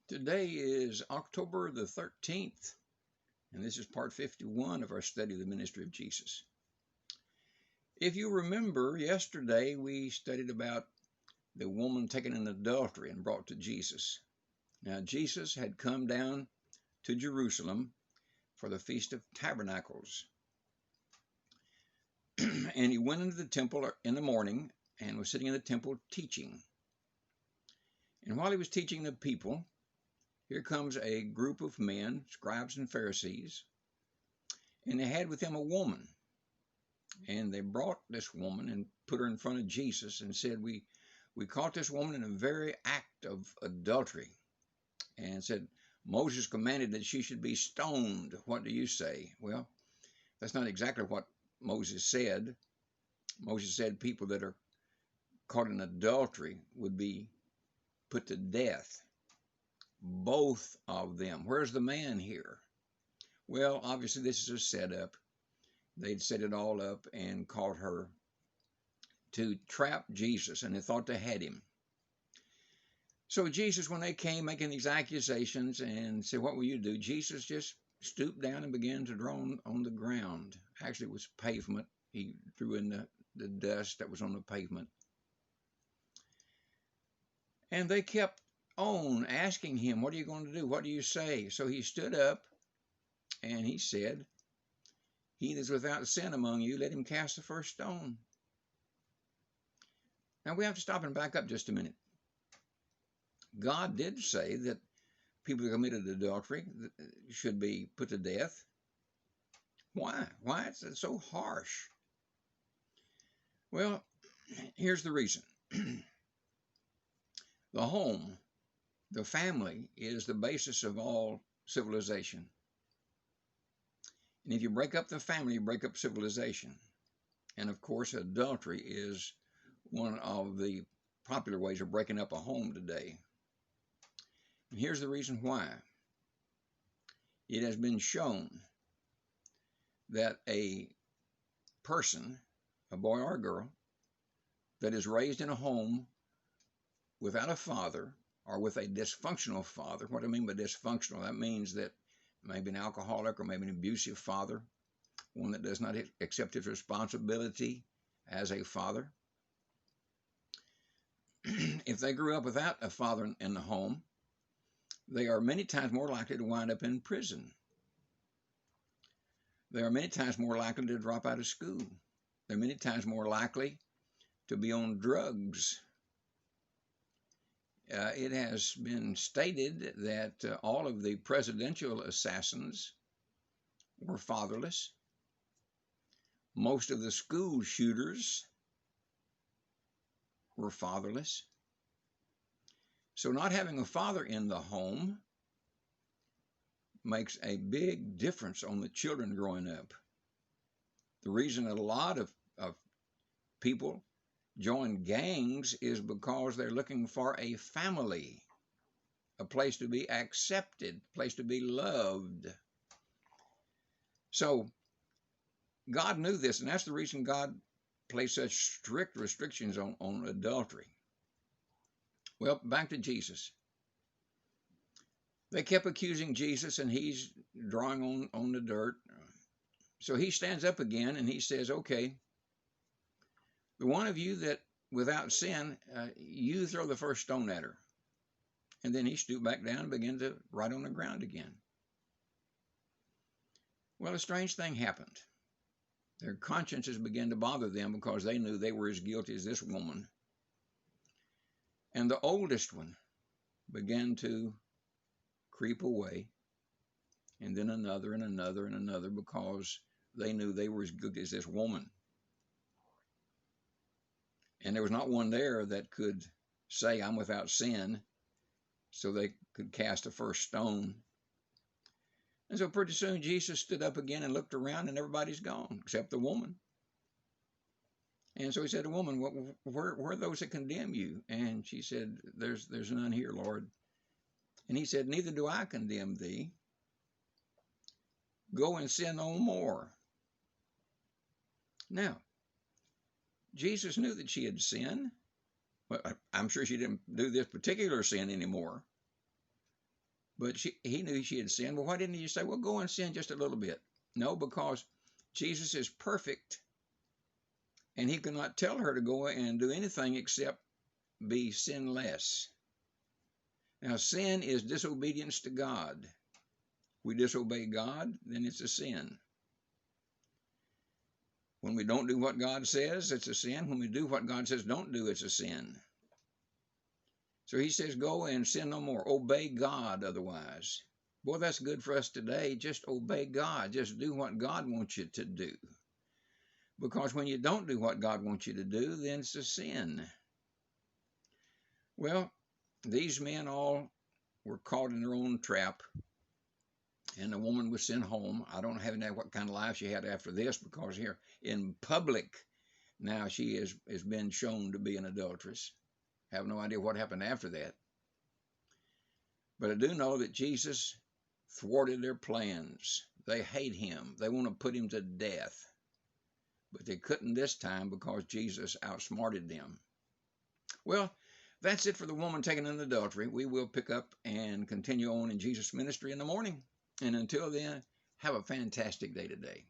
Today is October the 13th, and this is part 51 of our study of the ministry of Jesus. If you remember, yesterday we studied about the woman taken in adultery and brought to Jesus. Now, Jesus had come down to Jerusalem for the Feast of Tabernacles. And he went into the temple in the morning and was sitting in the temple teaching. And while he was teaching the people, here comes a group of men, scribes and Pharisees, and they had with them a woman. And they brought this woman and put her in front of Jesus and said, we caught this woman in a very act of adultery, and said, Moses commanded that she should be stoned. What do you say? Well, that's not exactly what Moses said. Moses said people that are caught in adultery would be put to death. Both of them. Where's the man here? Well, obviously this is a setup. They'd set it all up and caught her to trap Jesus, and they thought they had him. So Jesus, when they came making these accusations and said, what will you do? Jesus just stooped down and began to draw on the ground. Actually, it was pavement. He threw in the dust that was on the pavement. And they kept on asking him, what are you going to do? What do you say? So he stood up and he said, he that is without sin among you, let him cast the first stone. Now we have to stop and back up just a minute. God did say that people who committed adultery should be put to death. Why? Why is it so harsh? Well, here's the reason. The home, the family, is the basis of all civilization. And if you break up the family, you break up civilization. And of course, adultery is one of the popular ways of breaking up a home today. And here's the reason why. It has been shown that a person, a boy or a girl, that is raised in a home without a father or with a dysfunctional father. What do I mean by dysfunctional? That means that maybe an alcoholic or maybe an abusive father, one that does not accept his responsibility as a father. If they grew up without a father in the home, they are many times more likely to wind up in prison. They are many times more likely to drop out of school. They're many times more likely to be on drugs. It has been stated that all of the presidential assassins were fatherless. Most of the school shooters were fatherless. So not having a father in the home makes a big difference on the children growing up. The reason a lot of people join gangs is because they're looking for a family, a place to be accepted, a place to be loved. So God knew this, and that's the reason God placed such strict restrictions on adultery. Well, back to Jesus. They kept accusing Jesus, and he's drawing on the dirt. So he stands up again, and he says, okay, the one of you that without sin, you throw the first stone at her. And then he stooped back down and began to write on the ground again. Well, a strange thing happened. Their consciences began to bother them because they knew they were as guilty as this woman. And the oldest one began to creep away, and then another and another and another, because they knew they were as guilty as this woman. And there was not one there that could say, I'm without sin, so they could cast the first stone. And so pretty soon Jesus stood up again and looked around, and everybody's gone except the woman. And so he said to the woman, where are those that condemn you? And she said, there's none here, Lord. And he said, neither do I condemn thee. Go and sin no more. Now, Jesus knew that she had sinned. Well, I'm sure she didn't do this particular sin anymore. But he knew she had sinned. Well, why didn't he say, well, go and sin just a little bit? No, because Jesus is perfect, and he could not tell her to go and do anything except be sinless. Now, sin is disobedience to God. We disobey God, then it's a sin. When we don't do what God says, it's a sin. When we do what God says don't do, it's a sin. So he says, go and sin no more. Obey God otherwise. Boy, that's good for us today. Just obey God. Just do what God wants you to do. Because when you don't do what God wants you to do, then it's a sin. Well, these men all were caught in their own trap. And the woman was sent home. I don't have any idea what kind of life she had after this, because here in public, now she has been shown to be an adulteress. I have no idea what happened after that. But I do know that Jesus thwarted their plans. They hate him. They want to put him to death. But they couldn't this time because Jesus outsmarted them. Well, that's it for the woman taken in adultery. We will pick up and continue on in Jesus' ministry in the morning. And until then, have a fantastic day today.